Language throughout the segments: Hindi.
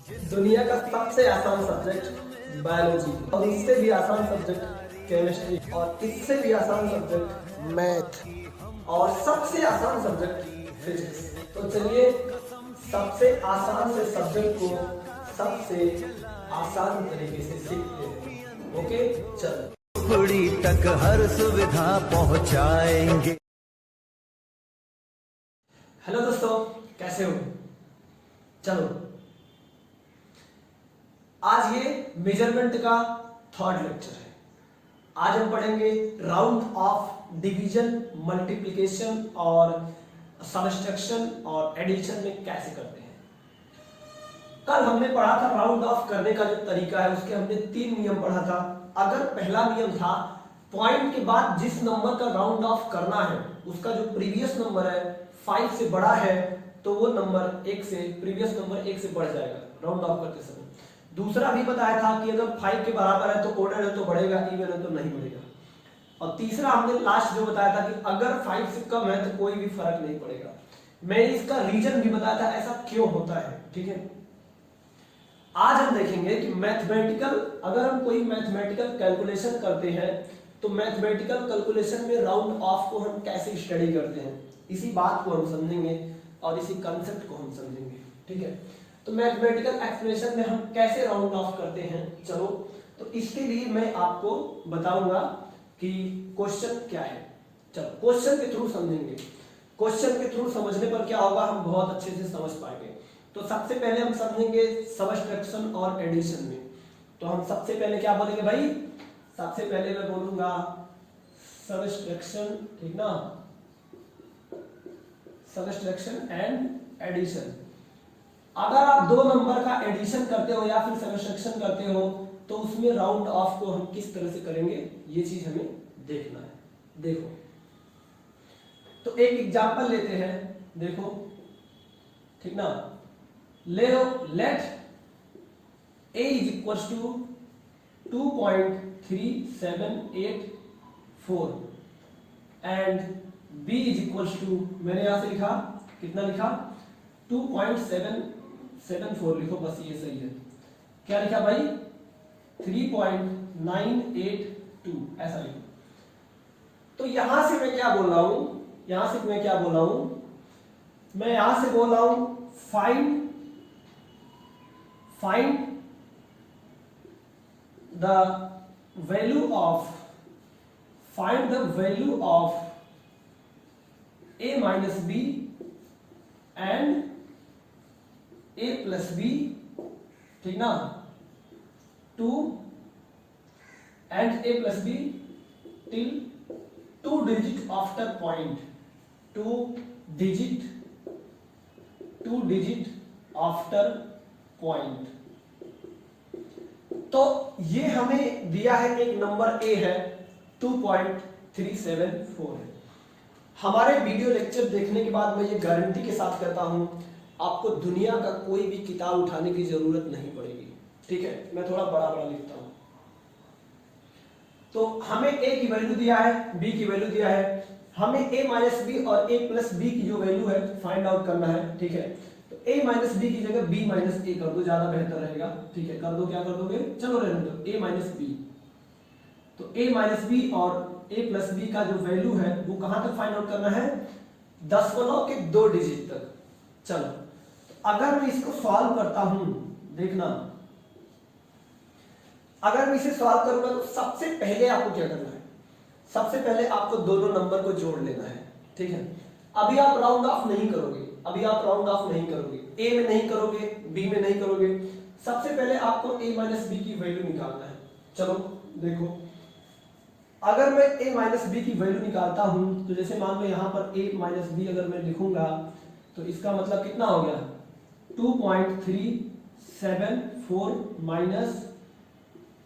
दुनिया का सबसे आसान सब्जेक्ट बायोलॉजी और इससे भी आसान सब्जेक्ट केमिस्ट्री और इससे भी आसान सब्जेक्ट मैथ और सबसे आसान सब्जेक्ट फिजिक्स। तो चलिए सबसे आसान से सब्जेक्ट को सबसे आसान तरीके से सीखते हैं। ओके चलो कुड़ी तक हर सुविधा पहुंचाएंगे। हेलो दोस्तों, कैसे हो? चलो आज ये मेजरमेंट का थर्ड लेक्चर है। आज हम पढ़ेंगे राउंड ऑफ डिवीजन, मल्टीप्लिकेशन और सबट्रैक्शन और एडिशन में कैसे करते हैं। कल हमने पढ़ा था राउंड ऑफ करने का जो तरीका है, उसके हमने 3 नियम पढ़ा था। अगर पहला नियम था पॉइंट के बाद जिस नंबर का राउंड ऑफ करना है उसका जो प्रीवियस नंबर है 5 से बड़ा है तो वो नंबर 1 से प्रीवियस नंबर 1 से बढ़ जाएगा राउंड ऑफ करते समय। दूसरा भी बताया था कि अगर 5 के बराबर है तो ऑर्डर है तो बढ़ेगा, इवन है तो नहीं बढ़ेगा। और तीसरा हमने लास्ट जो बताया था कि अगर 5 से कम है तो कोई भी फर्क नहीं पड़ेगा। मैंने इसका रीजन भी बताया था ऐसा क्यों होता है। ठीक है, आज हम देखेंगे कि मैथमेटिकल, अगर हम कोई मैथमेटिकल कैलकुलेशन करते हैं तो मैथमेटिकल कैलकुलेशन में राउंड ऑफ को हम कैसे स्टडी करते हैं, इसी बात को हम समझेंगे और इसी कंसेप्ट को हम समझेंगे। ठीक है, तो मैथमेटिकल एक्सप्रेशन में हम कैसे राउंड ऑफ करते हैं। चलो तो इसके लिए मैं आपको बताऊंगा कि क्वेश्चन क्या है। चलो क्वेश्चन के थ्रू समझेंगे। क्वेश्चन के थ्रू समझने पर क्या होगा, हम बहुत अच्छे से समझ पाएंगे। तो सबसे पहले हम समझेंगे सबट्रैक्शन और एडिशन में। तो हम सबसे पहले क्या बोलेंगे भाई, सबसे पहले मैं बोलूंगा सबट्रैक्शन, ठीक ना, सबट्रैक्शन एंड एडिशन। अगर आप दो नंबर का एडिशन करते हो या फिर सबट्रैक्शन करते हो तो उसमें राउंड ऑफ को हम किस तरह से करेंगे ये चीज हमें देखना है। देखो तो एक एग्जांपल लेते हैं, देखो ठीक ना, ले लो let a is equal to 2.3784 and b is equal to, मैंने यहां से लिखा, कितना लिखा 2.774 लिखो, बस ये सही है। क्या लिखा भाई 3.982 ऐसा लिखो। तो यहां से मैं क्या बोल रहा हूं, यहां से मैं क्या बोल रहा हूं, मैं यहां से बोल रहा हूं find the value of a minus B and a plus B, ठीक ना, 2 and a plus b till 2 digit after point, 2 digit after point। तो ये हमें दिया है, एक नंबर a है 2.374 है। हमारे वीडियो लेक्चर देखने के बाद मैं ये गारंटी के साथ कहता हूं आपको दुनिया का कोई भी किताब उठाने की जरूरत नहीं पड़ेगी। ठीक है, मैं थोड़ा बड़ा बड़ा लिखता हूं। तो हमें a की वैल्यू दिया है, b की वैल्यू दिया है, हमें a माइनस बी और a प्लस बी की जो वैल्यू है फाइंड आउट करना है। ठीक है, तो a माइनस बी की जगह b माइनस a कर दो, ज्यादा बेहतर रहेगा। ठीक है, कर दो, क्या कर दोगे, चलो रहने दो, a माइनस बी। तो a माइनस बी और a प्लस बी का जो वैल्यू है वो कहां तक फाइंड आउट करना है, दशमलव के 2 डिजिट तक। चलो तो अगर मैं इसको सॉल्व करता हूं, देखना, अगर मैं इसे सॉल्व करूंगा तो सबसे पहले आपको क्या करना है, सबसे पहले आपको दोनों नंबर को जोड़ लेना है। ठीक है, अभी आप राउंड ऑफ नहीं करोगे, a में नहीं करोगे, b में नहीं करोगे, सबसे पहले आपको a माइनस बी की वैल्यू निकालना है। चलो देखो, अगर मैं a माइनस बी की वैल्यू निकालता हूं तो जैसे मान लो यहां पर a माइनस बी अगर मैं लिखूंगा तो इसका मतलब कितना हो गया 2.374 माइनस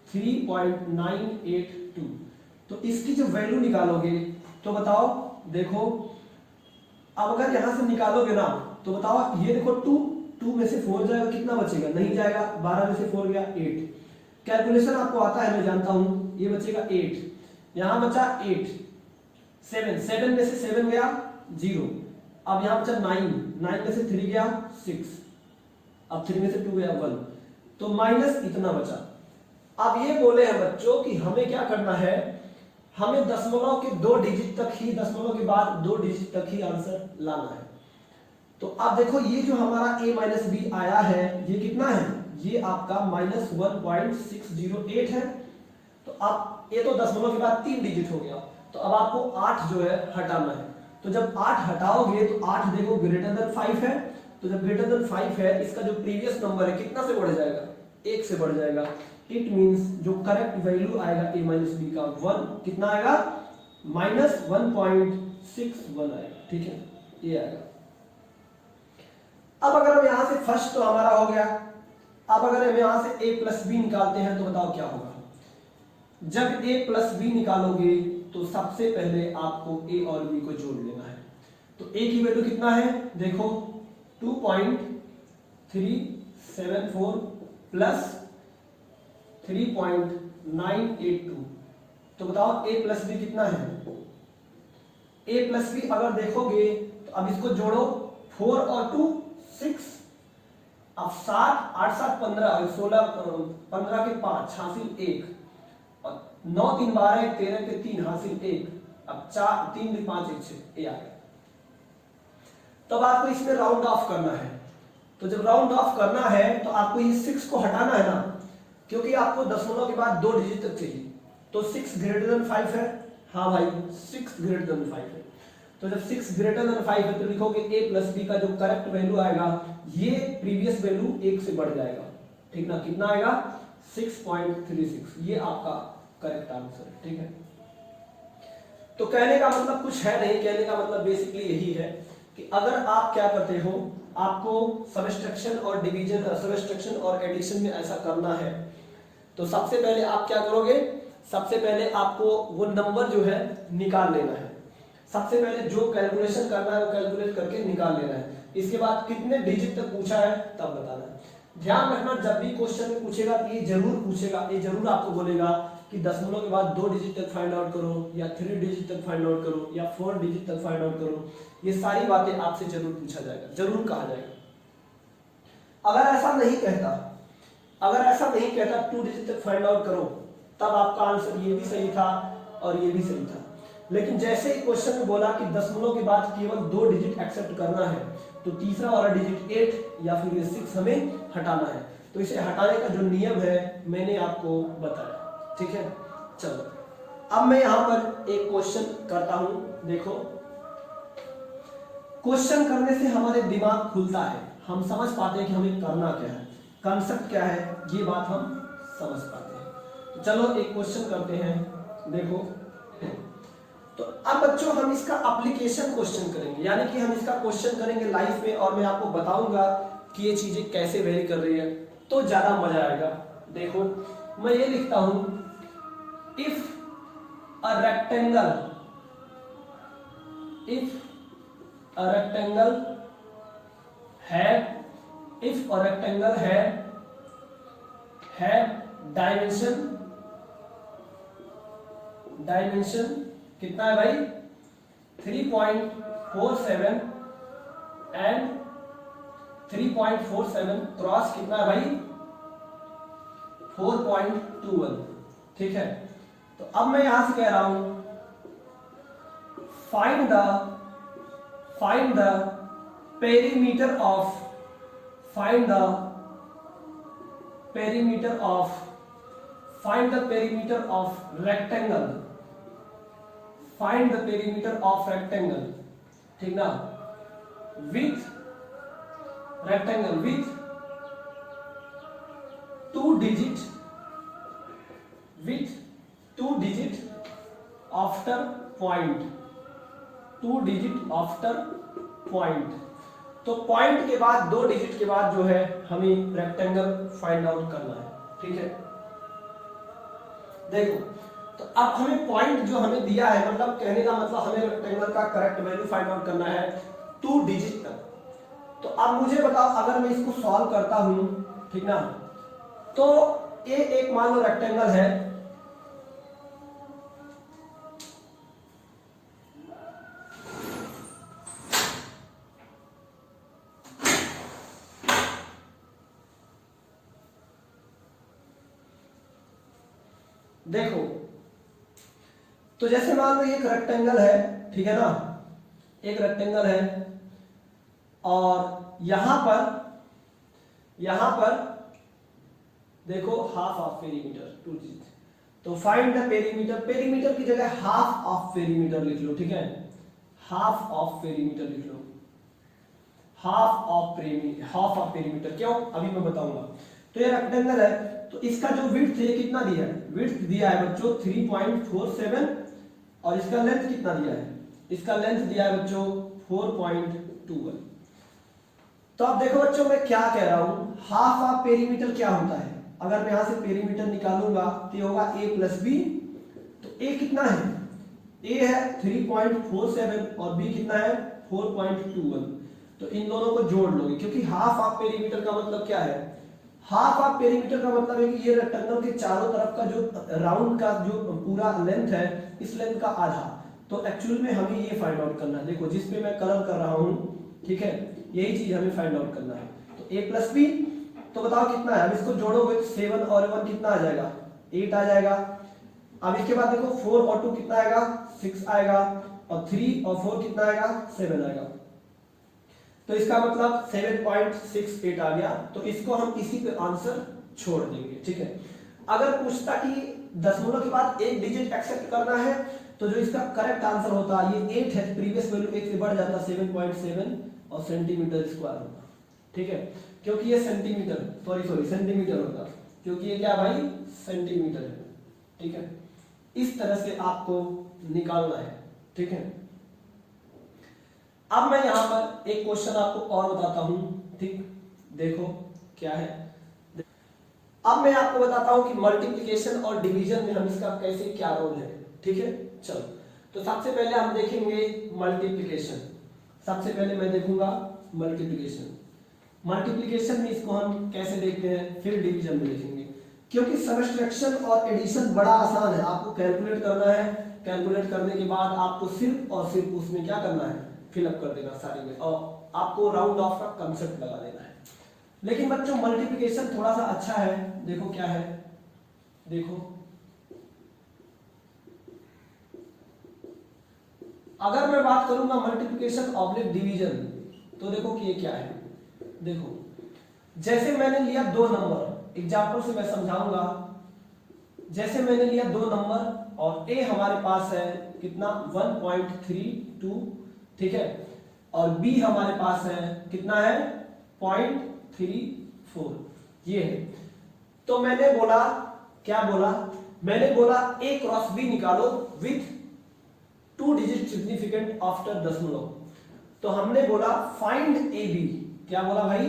3.982। तो इसकी जो वैल्यू निकालोगे तो बताओ, देखो अब अगर यहां से निकालोगे ना तो बताओ, ये देखो 2 में से 4 जाएगा, कितना बचेगा, नहीं जाएगा, 12 में से 4 गया 8। कैलकुलेशन आपको आता है, मैं जानता हूं, ये बचेगा 8, यहां बचा 8, 7 में से 7 गया 0, अब यहां बचा 9 में से 3 गया 6, अब 3 में से 2 गया 1, तो माइनस इतना बचा। अब ये बोले हैं बच्चों कि हमें क्या करना है, हमें दशमलव के 2 डिजिट तक ही, दशमलव के बाद 2 डिजिट तक ही आंसर लाना है। तो अब देखो ये जो हमारा a माइनस बी आया है ये कितना है, ये आपका -1.608 है। तो अब ये तो दशमलव के बाद 3 डिजिट हो गया, तो अब आपको 8 जो है हटाना है। तो जब 8 हटाओगे तो 8 देखो ग्रेटर देन 5 है, तो जब ग्रेटर देन 5 है इसका जो प्रीवियस नंबर है कितना से बढ़ जाएगा, 1 से बढ़ जाएगा। इट मींस जो करेक्ट वैल्यू आएगा a माइनस बी का 1 कितना आएगा, -1.61 आएगा। ठीक है, ये आएगा। अब अगर हम यहां से फर्स्ट तो हमारा हो गया, अब अगर हम यहां से a प्लस बी निकालते हैं तो बताओ क्या होगा। जब a प्लस बी निकालोगे तो सबसे पहले आपको a और b को जोड़ लेना है। तो a की वैल्यू कितना है, देखो 2.374 प्लस 3.982, तो बताओ a प्लस बी कितना है। a प्लस बी अगर देखोगे तो अब इसको जोड़ो, 4 और 2 6, अब 7 8 7 15 16 15 के 5 हासिल 1, और 9 3 12 13 के 3 हासिल 1, अब 4 3 5 1 6 ये आ गया। तो अब आपको इसमें राउंड ऑफ करना है। तो जब राउंड ऑफ करना है तो आपको ये 6 को हटाना है ना, क्योंकि आपको दशमलव के बाद 2 डिजिट तक चाहिए। तो 6 ग्रेटर देन 5 है, हाँ भाई 6 ग्रेटर देन 5 है। तो जब 6 ग्रेटर देन 5 है तो लिखोगे a प्लस बी का जो करेक्ट वैल्यू आएगा ये प्रीवियस वैल्यू 1 से बढ़ जाएगा। ठीक ना, कितना आएगा 6.36, ये आपका करेक्ट आंसर है। ठीक है, तो कहने का मतलब कुछ है नहीं, कहने का मतलब बेसिकली यही है कि अगर आप क्या करते हो, आपको सबट्रैक्शन और डिवीजन, सबट्रैक्शन और एडिशन में ऐसा करना है तो सबसे पहले आप क्या करोगे, सबसे पहले आपको वो नंबर जो है निकाल लेना है। सबसे पहले जो कैलकुलेशन करना है वो कैलकुलेट करके निकाल लेना है। इसके बाद कितने डिजिट तक पूछा है तब बताना है। ध्यान रखना जब भी क्वेश्चन में पूछेगा तो ये जरूर पूछेगा, ये जरूर आपको बोलेगा कि दशमलव के बाद 2 डिजिट तक फाइंड आउट करो, या 3 डिजिट तक फाइंड आउट करो, या 4 डिजिट तक फाइंड आउट करो। ये सारी बातें आपसे जरूर पूछा जाएगा, जरूर कहा जाएगा। अगर ऐसा नहीं कहता, अगर ऐसा नहीं कहता 2 डिजिट तक फाइंड आउट करो, तब आपका आंसर ये भी सही था और ये भी सही था। लेकिन जैसे ही क्वेश्चन में बोला कि दशमलव के बाद केवल 2 डिजिट एक्सेप्ट करना है, तो तीसरा वाला डिजिट 8 या फिर 6 हमें हटाना है। तो इसे हटाने का जो नियम है मैंने आपको बताया। ठीक है, चलो अब मैं यहां पर एक क्वेश्चन करता हूं। देखो, क्वेश्चन करने से हमारे दिमाग खुलता है, हम समझ पाते हैं कि हमें करना क्या है, कंसेप्ट क्या है, ये बात हम समझ पाते हैं। तो चलो एक क्वेश्चन करते हैं। देखो, तो अब बच्चों हम इसका एप्लीकेशन क्वेश्चन करेंगे, यानी कि हम इसका क्वेश्चन करेंगे लाइफ में, और मैं आपको बताऊंगा कि ये चीजें कैसे वेरी कर रही है, तो ज्यादा मजा आएगा। देखो मैं ये लिखता हूं, इफ अ रेक्टेंगल है डायमेंशन कितना है भाई, 3.47 एंड 3.47 क्रॉस कितना है भाई, 4.21। ठीक है, तो अब मैं यहां से कह रहा हूं find the perimeter of rectangle, ठीक ना, with rectangle with 2 digit after point. तो पॉइंट के बाद 2 डिजिट के बाद जो है हमें रेक्टेंगल फाइंड आउट करना है। ठीक है, देखो तो अब हमें पॉइंट जो हमें दिया है, मतलब कहने का मतलब हमें रेक्टेंगल का करेक्ट वैल्यू फाइंड आउट करना है 2 डिजिट तक। तो अब मुझे बताओ, अगर मैं इसको सॉल्व करता हूं, ठीक ना, तो ये एक मान लो रेक्टेंगल है, देखो, तो जैसे मान लो एक रेक्टेंगल है, ठीक है ना, एक रेक्टेंगल है और यहां पर देखो हाफ ऑफ पेरीमीटर 2 डिजिट। तो फाइंड द पेरीमीटर, पेरीमीटर की जगह हाफ ऑफ पेरीमीटर लिख लो, ठीक है, हाफ ऑफ पेरीमीटर लिख लो, हाफ ऑफ पेरीमीटर। क्यों, अभी मैं बताऊंगा। तो ये रेक्टेंगल है, तो इसका जो विड्थ है कितना दिया है, विड्थ दिया है बच्चों 3.47 और इसका लेंथ कितना दिया है, इसका लेंथ दिया है बच्चों 4.21। तो अब देखो बच्चों मैं क्या कह रहा हूं, हाफ ऑफ पेरीमीटर क्या होता है, अगर मैं यहां से पेरीमीटर निकालूंगा तो ये होगा a प्लस बी। तो a कितना है, a है 3.47 और b कितना है 4.21। तो इन दोनों को जोड़ लोगे, क्योंकि हाफ ऑफ पेरीमीटर का मतलब क्या है, हाफ ऑफ पेरीमीटर का मतलब है कि ये रेक्टेंगल के चारों तरफ का जो राउंड का जो पूरा लेंथ है, इस लेंथ का आधा। तो एक्चुअल में हमें ये फाइंड आउट करना है। देखो जिस पे मैं कलर कर रहा हूं, ठीक है, यही चीज हमें फाइंड आउट करना है। तो a प्लस बी, तो बताओ कितना है, अब इसको जोड़ोगे तो 7 और 1 कितना आ जाएगा, 8 आ जाएगा। अब इसके बाद देखो 4 और 2 कितना आएगा, 6 आएगा, और 3 और 4 कितना आएगा, 7 आएगा। तो इसका मतलब 7.68 आ गया। तो इसको हम इसी पे आंसर छोड़ देंगे, ठीक है। अगर पूछता कि दशमलव के बाद एक डिजिट एक्सेप्ट करना है, तो जो इसका करेक्ट आंसर होता ये 8 है, प्रीवियस वैल्यू 1 से बढ़ जाता 7.7 और सेंटीमीटर स्क्वायर होता, ठीक है, क्योंकि ये सेंटीमीटर सेंटीमीटर होता, क्योंकि ये क्या भाई सेंटीमीटर है, ठीक है। इस तरह से आपको निकालना है, ठीक है। अब मैं यहां पर एक क्वेश्चन आपको और बताता हूं, ठीक, देखो क्या है। अब मैं आपको बताता हूं कि मल्टीप्लिकेशन और डिवीजन में हम इसका कैसे क्या रोल है, ठीक है। चलो, तो सबसे पहले हम देखेंगे मल्टीप्लिकेशन। सबसे पहले मैं देखूंगा मल्टीप्लिकेशन। मल्टीप्लिकेशन में इसको हम कैसे देखते हैं, फिर डिवीजन में देखेंगे, क्योंकि सब्ट्रैक्शन और एडिशन बड़ा आसान है। आपको कैलकुलेट करना है, कैलकुलेट करने के बाद आपको सिर्फ और सिर्फ उसमें क्या करना है, फिलअप कर देना सारी में, और आपको राउंड ऑफ का कंसेप्ट लगा देना है। लेकिन बच्चों मल्टीप्लिकेशन थोड़ा सा अच्छा है, देखो क्या है, देखो अगर मैं बात करूंगा मल्टीप्लिकेशन ऑब्लिक डिवीजन, तो देखो कि ये क्या है। देखो जैसे मैंने लिया 2 नंबर, एग्जांपल से मैं समझाऊंगा। जैसे मैंने लिया 2 नंबर और a हमारे पास है कितना 1.32, ठीक है, और b हमारे पास है कितना है 0.34, ये है। तो मैंने बोला, क्या बोला, मैंने बोला a क्रॉस b निकालो विथ 2 डिजिट सिग्निफिकेंट आफ्टर दशमलव। तो हमने बोला फाइंड ए बी, क्या बोला भाई,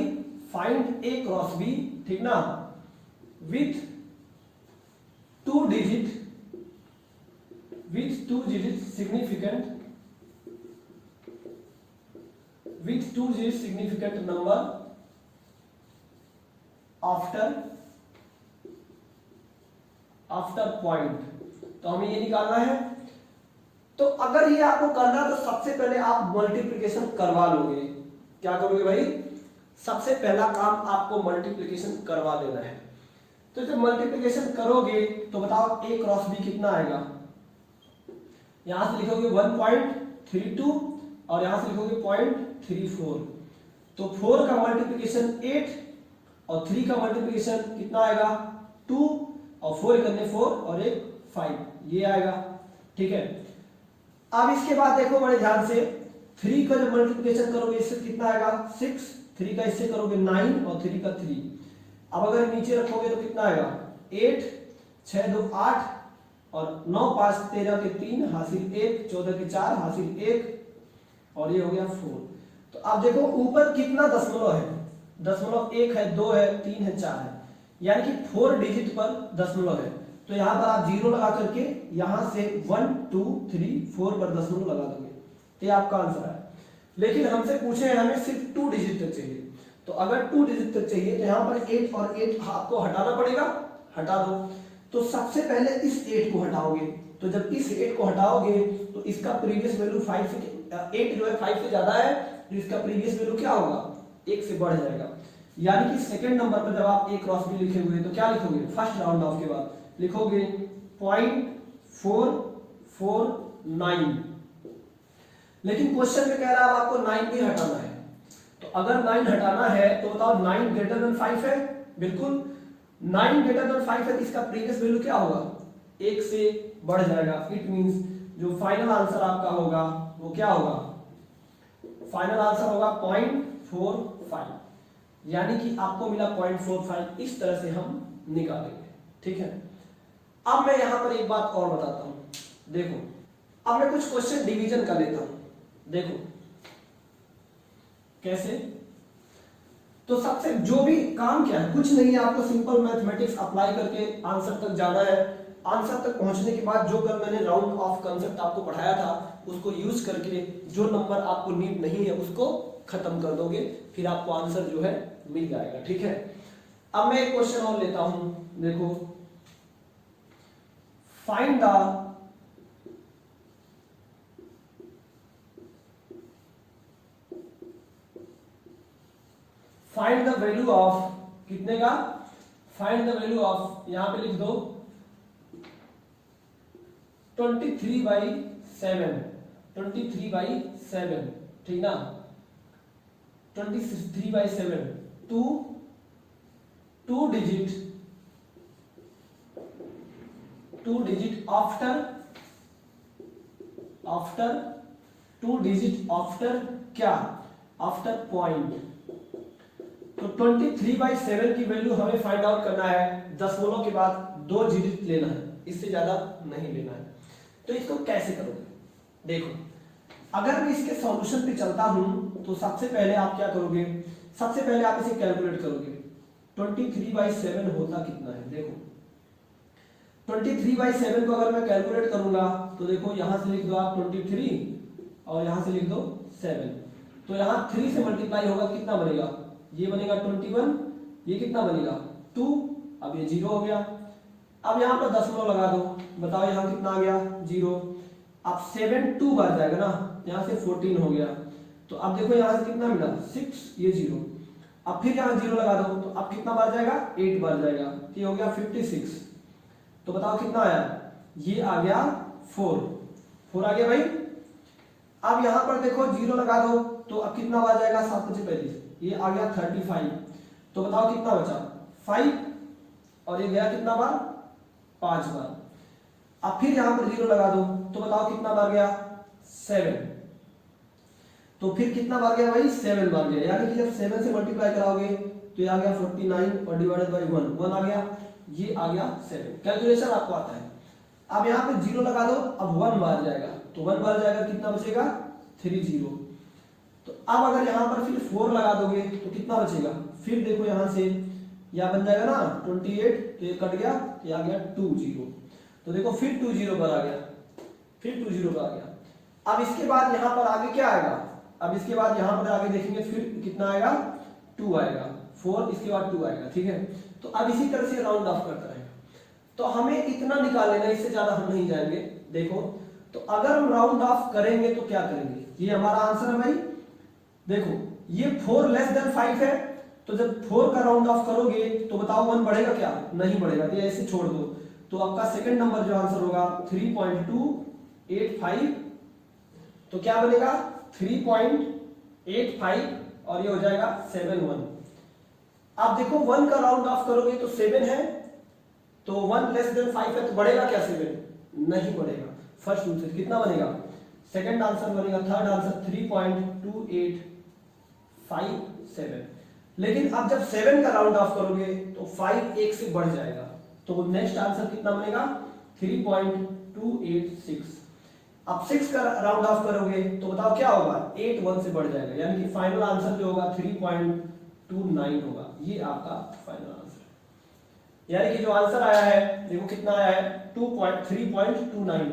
फाइंड ए क्रॉस बी, ठीक ना, with 2 digit significant number after point. तो हमें ये निकालना है। तो अगर ये आपको करना है तो सबसे पहले आप मल्टीप्लिकेशन करवा लोगे। क्या करोगे भाई, सबसे पहला काम आपको मल्टीप्लिकेशन करवा लेना है। तो जब मल्टीप्लिकेशन करोगे तो बताओ a क्रॉस b कितना आएगा, यहां से लिखोगे 1.32 और यहां से लिखोगे 0.34। तो 4 का मल्टीप्लिकेशन 8 और 3 का मल्टीप्लिकेशन कितना आएगा 2, और 4 करने 4 और 1 5, ये आएगा, ठीक है। अब इसके बाद देखो बड़े ध्यान से, 3 का जब मल्टीप्लिकेशन करोगे इससे कितना आएगा 6, 3 का इससे करोगे 9 और 3 का 3। अब अगर नीचे रखोगे तो कितना आएगा 8, 6 2 8 और 9 5 13 के 3 हासिल 1, 14 के 4 हासिल 1 और ये हो गया 4। तो अब देखो ऊपर कितना दशमलव है, दशमलव 1 है, 2 है, 3 है, 4 है, यानी कि 4 डिजिट पर दशमलव है। तो यहां पर आप 0 लगा करके यहां से 1 2 3 4 पर दशमलव लगा दोगे, तो ये आपका आंसर है। लेकिन हमसे पूछे हैं हमें सिर्फ 2 डिजिट तक चाहिए। तो अगर 2 डिजिट तक चाहिए तो यहाँ पर 8 और 8 आपको हटाना पड़ेगा, हटा दो। तो सबसे पहले इस 8 को हटाओगे। तो जब इस 8 को हटाओगे तो इसका प्रीवियस वैल्यू 5 से 8 जो है 5 से ज्यादा है, तो इसका प्रीवियस वैल्यू क्या होगा 1 से बढ़ जाएगा। यानी कि सेकंड नंबर पर जब आप a क्रॉस b लिखे हुए तो क्या लिखोगे, फर्स्ट राउंड ऑफ के बाद लिखोगे 0.449। लेकिन क्वेश्चन में कह रहा है आपको 9 भी हटाना है, तो अगर 9 हटाना है तो बताओ 9 ग्रेटर देन 5 है, बिल्कुल 9 ग्रेटर देन 5 है, तो इसका प्रीवियस वैल्यू क्या होगा, 1 से बढ़ जाएगा। इट मींस जो फाइनल आंसर आपका होगा वो क्या होगा, फाइनल आंसर होगा 0.45, यानी कि आपको मिला 0.45। इस तरह से हम निकालेंगे, ठीक है। अब मैं यहां पर एक बात और बताता हूं, देखो अब मैं कुछ क्वेश्चन डिवीजन का लेता हूं, देखो कैसे। तो सबसे जो भी काम क्या है, कुछ नहीं है, आपको सिंपल मैथमेटिक्स अप्लाई करके आंसर तक जाना है। आंसर तक पहुंचने के बाद जो कल मैंने राउंड ऑफ कंसेप्ट आपको पढ़ाया था उसको यूज करके जो नंबर आपको नीड नहीं है उसको खत्म कर दोगे, फिर आपको आंसर जो है मिल जाएगा, ठीक है। अब मैं एक क्वेश्चन और लेता हूं, देखो फाइंड द वैल्यू ऑफ, कितने का, फाइंड द वैल्यू ऑफ, यहां पे लिख दो 23/7, 23/7, ठीक ना, 23/7, टू डिजिट आफ्टर क्या, आफ्टर पॉइंट। तो 23/7 की वैल्यू हमें फाइंड आउट करना है, दशमलव के बाद 2 डिजिट लेना है, इससे ज्यादा नहीं लेना है। तो इसको कैसे करोगे, देखो अगर मैं इसके सॉल्यूशन पे चलता हूं तो सबसे पहले आप क्या करोगे, सबसे पहले आप इसे कैलकुलेट करोगे। 23/7 होता कितना है, देखो 23/7 को अगर मैं कैलकुलेट करूंगा तो देखो यहां से लिख दो आप 23 और यहां से लिख दो 7, तो यहां 3 से मल्टीप्लाई होगा, कितना बनेगा, ये बनेगा 21, ये कितना बनेगा 2, अब ये 0 हो गया। अब यहां पर दशमलव लगा दो, बताओ यहां कितना आ गया 0। अब 7 2 बार जाएगा ना, यहां से 14 हो गया, तो अब देखो यहां से कितना मिला 6, ये 0। अब फिर यहां 0 लगा दो, तो अब कितना बार जाएगा 8 बार जाएगा, ये हो गया 56। तो बताओ कितना आया, ये आ गया 4 आ गया भाई। अब यहां पर देखो 0 लगा दो, तो अब कितना बार जाएगा 7 × 5 = 35, ये आ गया 35। तो बताओ कितना बचा 5, और ये गया कितना बार 5 बार। अब फिर यहां पर 0 लगा दो, तो बताओ कितना बार गया 7, तो फिर कितना बार गया भाई 7 बार गया, यानी कि जब 7 से मल्टीप्लाई कराओगे तो ये आ गया 49 और डिवाइडेड बाय 1 आ गया, ये आ गया 7। कैलकुलेशन आपको आता है। अब यहां पे 0 लगा दो, अब 1 बार जाएगा, तो 1 बार जाएगा, कितना बचेगा 30। तो अब अगर यहां पर फिर 4 लगा दोगे तो कितना बचेगा, फिर देखो यहां से या बन जाएगा ना 28, तो ये कट गया, ये आ गया 20, तो देखो फिर 20 पर आ गया, फिर 20 पर आ गया। अब इसके बाद यहां पर आगे क्या आएगा, अब इसके बाद यहां पर आगे देखेंगे फिर कितना आएगा 2 आएगा, 4 इसके बाद 2 आएगा, ठीक है। तो अब इसी तरह से राउंड ऑफ करता रहेगा। तो हमें इतना निकाल लेना, इससे ज्यादा हम नहीं जाएंगे। देखो तो अगर हम राउंड ऑफ करेंगे तो क्या करेंगे, ये हमारा आंसर है भाई। देखो ये 4<5 है, तो जब 4 का राउंड ऑफ करोगे तो बताओ 1 बढ़ेगा क्या, नहीं बढ़ेगा, तो ऐसे छोड़ दो। तो आपका सेकंड नंबर जो आंसर होगा 3.285, तो क्या बनेगा 3.85 और ये हो जाएगा 71। आप देखो 1 का राउंड ऑफ करोगे तो 7 है, तो 1<5 है, तो बढ़ेगा क्या 7, नहीं बढ़ेगा। फर्स्ट रूल से कितना बनेगा, सेकंड आंसर बनेगा, थर्ड आंसर 3.2857। लेकिन अब जब 7 का राउंड ऑफ करोगे तो 5 1 से बढ़ जाएगा, तो नेक्स्ट आंसर कितना बनेगा 3.286। अब 6 का राउंड ऑफ करोगे तो बताओ क्या होगा, 8 1 से बढ़ जाएगा, यानी कि फाइनल आंसर जो होगा 3.29 होगा। ये आपका फाइनल आंसर, यानी कि जो आंसर आया है देखो कितना आया है 3.29,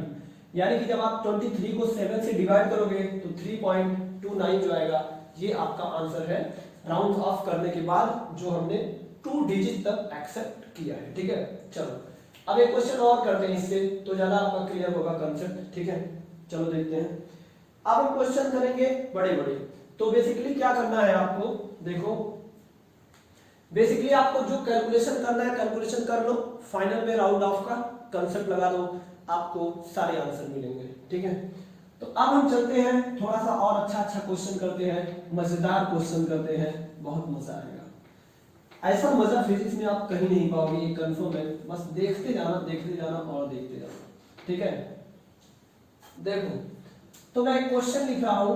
यानी कि जब आप 23 को 7 से डिवाइड करोगे तो 3.29 जो आएगा, ये आपका आंसर है राउंड ऑफ करने के बाद जो हमने 2 डिजिट तक एक्सेप्ट किया है, ठीक है। चलो अब एक क्वेश्चन और करते हैं, इससे तो ज्यादा आपका क्लियर होगा कंसेप्ट, ठीक है। चलो देखते हैं। अब हम क्वेश्चन करेंगे बड़े बड़े। तो बेसिकली क्या करना है आपको, देखो बेसिकली आपको जो कैलकुलेशन करना है कैलकुलेशन कर लो, फाइनल में राउंड ऑफ का कंसेप्ट लगा दो, आपको सारे आंसर मिलेंगे। ठीक है, तो अब हम चलते हैं थोड़ा सा और अच्छा क्वेश्चन करते हैं, मजेदार क्वेश्चन करते हैं, बहुत मजा आएगा। ऐसा मजा फिजिक्स में आप कहीं नहीं पाओगे, ये कंफर्म है। बस देखते जाना और देखते जाना। ठीक है, देखो तो मैं एक क्वेश्चन लिख रहा हूं।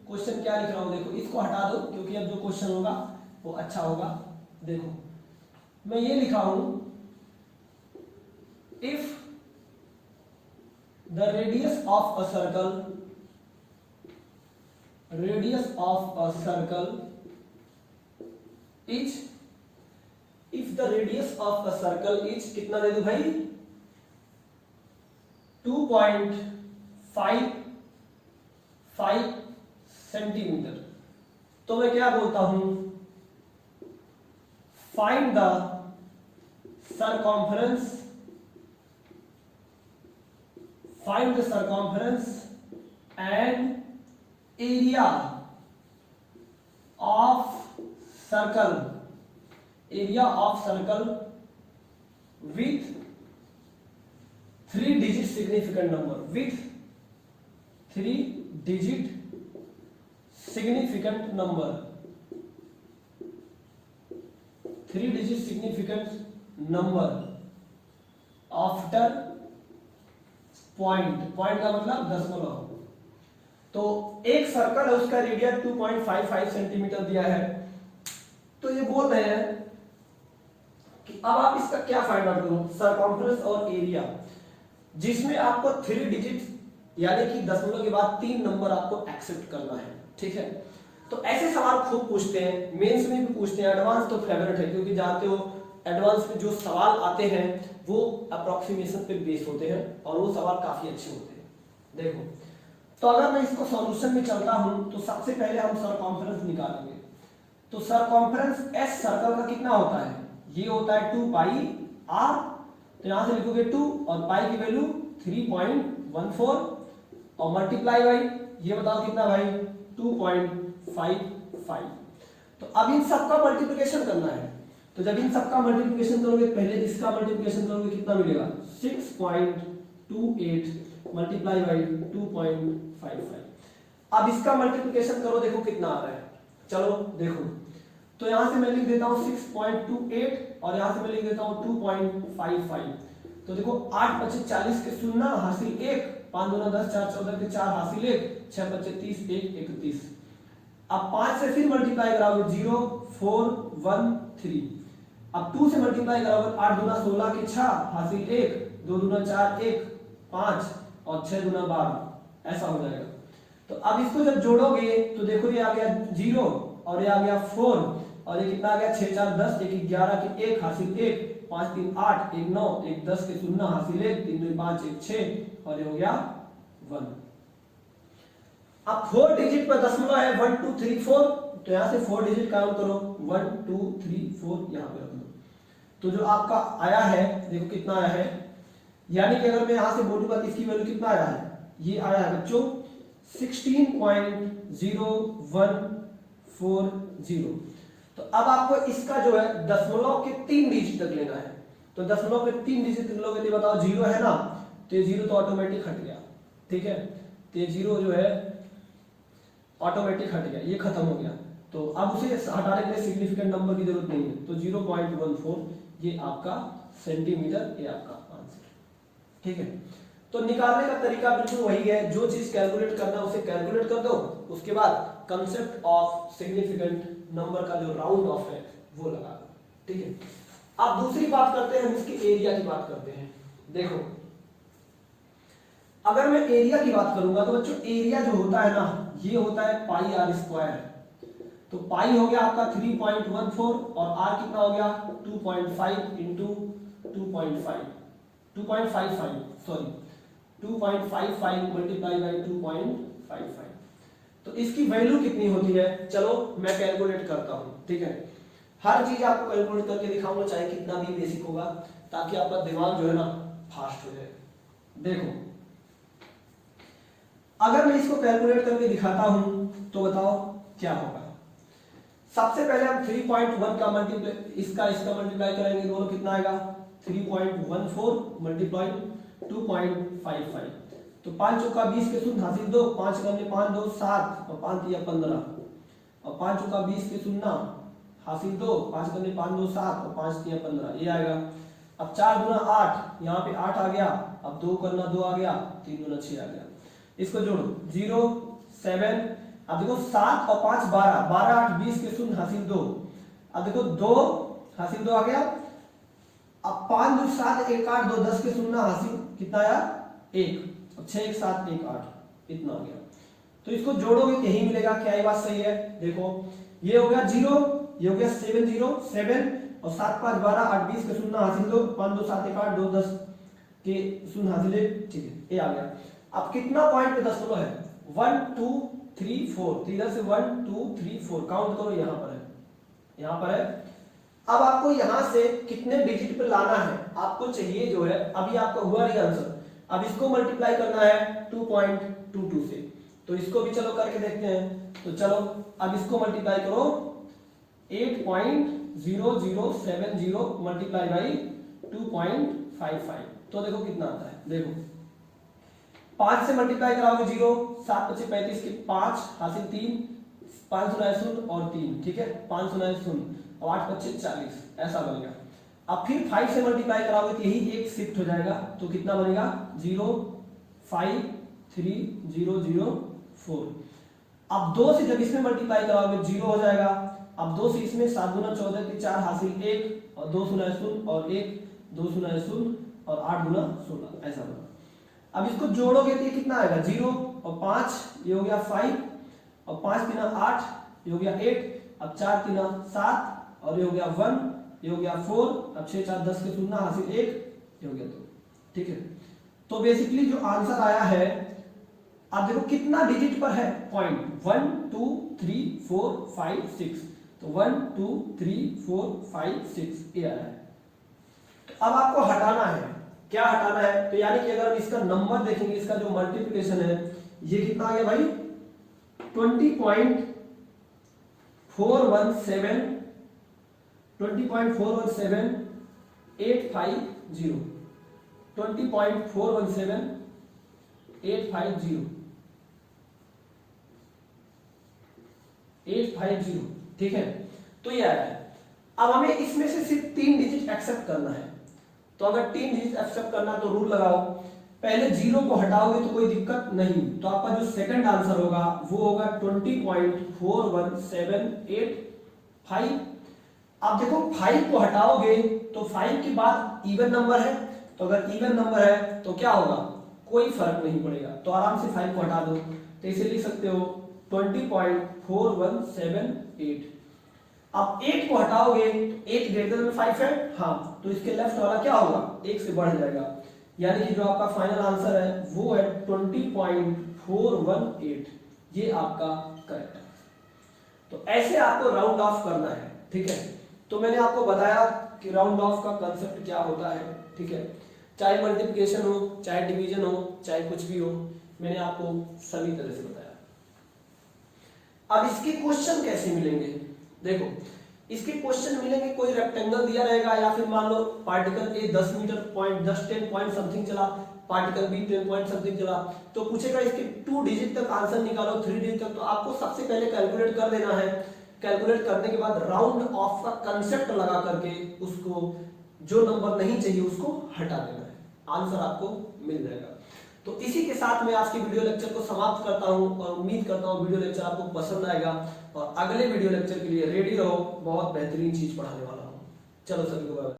क्वेश्चन क्या लिख रहा हूं, देखो इसको हटा दो क्योंकि अब जो क्वेश्चन होगा वो अच्छा होगा। देखो मैं ये लिखा हूं, if the radius of a circle is, if the radius of a circle is, कितना दे दू भाई, 2.55 सेंटीमीटर। तो मैं क्या बोलता हूं, find the circumference, find the circumference and area of circle, area of circle with 3 digit significant number, with 3 digit significant number, 3 digit significant number after point, point का मतलब दशमलव। तो एक सर्कल है, उसका रेडियस 2.55 सेंटीमीटर दिया है। तो ये बोल रहे हैं कि अब आप इसका क्या फाइंड आउट करो, सरकमफ्रेंस और एरिया, जिसमें आपको 3 डिजिट यानी कि दशमलव के बाद 3 नंबर आपको एक्सेप्ट करना है। ठीक है, तो ऐसे सवाल खूब पूछते हैं, मेंस में भी पूछते हैं। एडवांस तो फेवरेट है क्योंकि जानते हो एडवांस में जो सवाल आते हैं वो अप्रोक्सीमेशन पे बेस होते हैं और वो सवाल काफी अच्छे होते हैं। देखो तो अगर मैं इसको सॉल्यूशन में चलता हूं तो सबसे पहले हम सरकमफ्रेंस निकालेंगे। तो सरकमफ्रेंस एस सर्कल का कितना होता है, ये होता है 2 पाई आर। तो यहां से लिखोगे 2 और पाई की वैल्यू 3.14 और मल्टीप्लाई बाई, ये बताओ कितना भाई, 2.55। तो अब इन सबका मल्टीप्लिकेशन करना है। तो जब इन सबका मल्टीप्लिकेशन करोगे, पहले इसका मल्टीप्लिकेशन करोगे, कितना मिलेगा, 6.28 मल्टीप्लाई बाई 2.55। अब इसका मल्टीप्लिकेशन करो, देखो कितना आ रहा है। चलो देखो, तो यहां से मैं लिख देता हूं 6.28 और यहां से मैं लिख देता हूं 2.55। तो देखो 8 बचे 40 के 0 हासिल 1, 5 दूना 10, 4 14 के 4 हासिल 1, 6 बचे 30, 1 31। अब 5 से फिर मल्टीप्लाई कराओगे, 0 4 1 3। अब 2 से मल्टीप्लाई कराओगे, 8 दूना 16 के 6 हासिल 1, 2 दूना 4 1 5 और 6 दूना 12, ऐसा हो जाएगा। तो अब इसको जब जोड़ोगे तो देखो ये आ गया 0 और ये आ गया 4 और ये कितना आ गया, 6 4 10, 1 11 के 1 हासिल 1, 5 3 8, 1 9, 1 10 के 0 हासिल 1, 3 2 5 1 6 और ये हो गया 1। अब 4 डिजिट पर दशमलव है, 1 2 3 4। तो यहां से 4 डिजिट काउंट करो, 1 2 3 4 यहां पे रख दो। तो जो आपका आया है, देखो कितना आया है, यानी कि अगर मैं यहां से बोलूंगा कि इसकी वैल्यू कितना आया है, ये आया है बच्चों 16.0140। तो अब आपको इसका जो है दशमलव के 3 डिजिट तक लेना है। तो दशमलव के 3 डिजिट तक लोगे, तो बताओ 0 है ना, तो 0 तो ऑटोमेटिक हट गया। ठीक है, तो 0 जो है ऑटोमेटिक हट गया, ये खत्म हो गया। तो अब उसे हटाने के लिए सिग्निफिकेंट नंबर की जरूरत नहीं है। तो 0.14 ये आपका सेंटीमीटर, ये आपका आंसर। ठीक है, तो निकालने का तरीका बिल्कुल वही है, जो चीज कैलकुलेट करना है उसे कैलकुलेट कर दो, उसके बाद कंसेप्ट ऑफ सिग्निफिकेंट नंबर का जो राउंड ऑफ है वो लगा दो। ठीक है, अब दूसरी बात करते हैं, हम इसके एरिया की बात करते हैं। देखो अगर मैं एरिया की बात करूंगा तो बच्चों एरिया जो होता है ना, ये होता है पाई आर स्क्वायर। तो पाई हो गया आपका 3.14 और आर कितना हो गया 2.5 इंटू 2.55 सॉरी 2.55 मल्टीप्लाई बाई 2.55। तो इसकी वैल्यू कितनी होती है, चलो मैं कैलकुलेट करता हूं। ठीक है, हर चीज आपको कैलकुलेट करके दिखाऊंगा, चाहे कितना भी बेसिक होगा, ताकि आपका दिमाग जो है ना फास्ट हो जाए। देखो अगर मैं इसको कैलकुलेट करके दिखाता हूं तो बताओ क्या होगा। सबसे पहले हम 3.1 का मल्टीप्लाई इसका मल्टीप्लाई करेंगे, दोनों कितना आएगा 3.14 मल्टीप्लाई 2.55। तो 5 चौका 20 के शून्य हासिल 2, 5 करने 5 2 7 और 5 3 15 और 5 चौका 20 के शून्य हासिल 2, 5 करने 5 2 7 और 5 3 15 ये आएगा। अब 4 दूना 8, यहाँ पे 8 आ गया, अब 2 करना 2 आ गया, 3 दूना 6 आ गया। इसको जोड़ो 0 7, अब देखो 7 और 5 12, 12 8 20 के शून्य हासिल 2, अब देखो 2 हासिल 2 आ गया। अब 5 2 7 1 8 2 10 के शून्य हासिल कितना आया 1, अब 6 1 7 1 8 इतना आ गया। तो इसको जोड़ोगे यही मिलेगा, क्या ये बात सही है? देखो ये हो गया 0, ये हो गया 7 0 7 और 7 5 12 8 20 के शून्य हासिल 2, 5 2 7 1 8 2 10 के शून्य हासिल 1, ठीक है ये आ गया। अब कितना पॉइंट पे दशमलव है 1 2 3 4, तो इधर से 1 2 3 4 काउंट करो, यहाँ पर है, यहाँ पर है। अब आपको यहां से कितने डिजिट पे लाना है, आपको चाहिए जो है, अभी आपका हुआ नहीं आंसर, अब इसको मल्टीप्लाई करना है 2.22 से, तो इसको भी चलो करके देखते हैं। तो चलो अब इसको मल्टीप्लाई करो 8.0070 मल्टीप्लाई बाई 2.55, तो देखो कितना आता है। देखो 5 से मल्टीप्लाई कराओगे 0, 7 5 35 के 5 हासिल 3, 5 0 0 और 3, ठीक है 5 0 0 और 8 25 40 ऐसा बनेगा। अब फिर 5 से मल्टीप्लाई कराओगे तो यही एक शिफ्ट हो जाएगा, तो कितना बनेगा 0 5 3 0 0 4। अब 2 से जब इसमें मल्टीप्लाई कराओगे 0 हो जाएगा। अब 2 से इसमें 7 गुना 14 के 4 हासिल 1 और 2 0 0 और 1 2 0 0 और 8 गुना 16 ऐसा बना। अब इसको जोड़ोगे तो ये कितना आएगा 0 और 5 ये हो गया 5 और 5 3 8 ये हो गया 8, अब 4 3 7 और ये हो गया 1, ये हो गया 4, अब 6 4 10 के शून्य हासिल 1 ये हो गया 2, ठीक है। तो बेसिकली जो आंसर आया है, अब देखो कितना डिजिट पर है पॉइंट 1 2 3 4 5 6, तो 1 2 3 4 5 6 ये आया है। तो अब आपको हटाना है, क्या हटाना है? तो यानी कि अगर हम इसका नंबर देखेंगे, इसका जो मल्टीप्लिकेशन है ये कितना आ गया भाई 20.417 20.417 850 20.417 850, ठीक है। तो ये आया है। अब हमें इसमें से सिर्फ 3 डिजिट एक्सेप्ट करना है, तो अगर 3 डिजिट एक्सेप्ट करना तो रूल लगाओ, पहले 0 को हटाओगे तो कोई दिक्कत नहीं, तो आपका जो सेकंड आंसर होगा वो होगा 20.41785। अब देखो 5 को हटाओगे तो 5 के बाद इवन नंबर है, तो अगर इवन नंबर है तो क्या होगा कोई फर्क नहीं पड़ेगा, तो आराम से 5 को हटा दो, तो इसे लिख सकते हो 20.4178। अब 8 को हटाओगे तो 8 ग्रेटर देन 5 है, हाँ, तो इसके लेफ्ट वाला क्या होगा 1 से बढ़ जाएगा, यानी कि जो आपका फाइनल आंसर है वो है 20.418, ये आपका करेक्ट है। तो ऐसे आपको राउंड ऑफ करना है, ठीक है। तो मैंने आपको बताया कि राउंड ऑफ का कंसेप्ट क्या होता है, ठीक है। चाहे मल्टीप्लिकेशन हो, चाहे डिवीजन हो, चाहे कुछ भी हो, मैंने आपको सभी तरह से बताया। अब इसके क्वेश्चन कैसे मिलेंगे? देखो इसके क्वेश्चन मिलेंगे, कोई रेक्टेंगल दिया रहेगा या फिर मान लो particle A 10 metre point 10 point something चला, पार्टिकल बी 10 पॉइंट समथिंग चला, तो पूछेगा इसके 2 डिजिट तक आंसर निकालो, 3 डिजिट तक, तो आपको सबसे पहले कैलकुलेट कर देना है। कैलकुलेट करने के बाद राउंड ऑफ का कंसेप्ट लगा करके उसको जो नंबर नहीं चाहिए उसको हटा देना है, आंसर आपको मिल जाएगा। तो इसी के साथ मैं आज की वीडियो लेक्चर को समाप्त करता हूं और उम्मीद करता हूं वीडियो लेक्चर आपको पसंद आएगा और अगले वीडियो लेक्चर के लिए रेडी रहो, बहुत बेहतरीन चीज पढ़ाने वाला हूं। चलो सभी को बाय।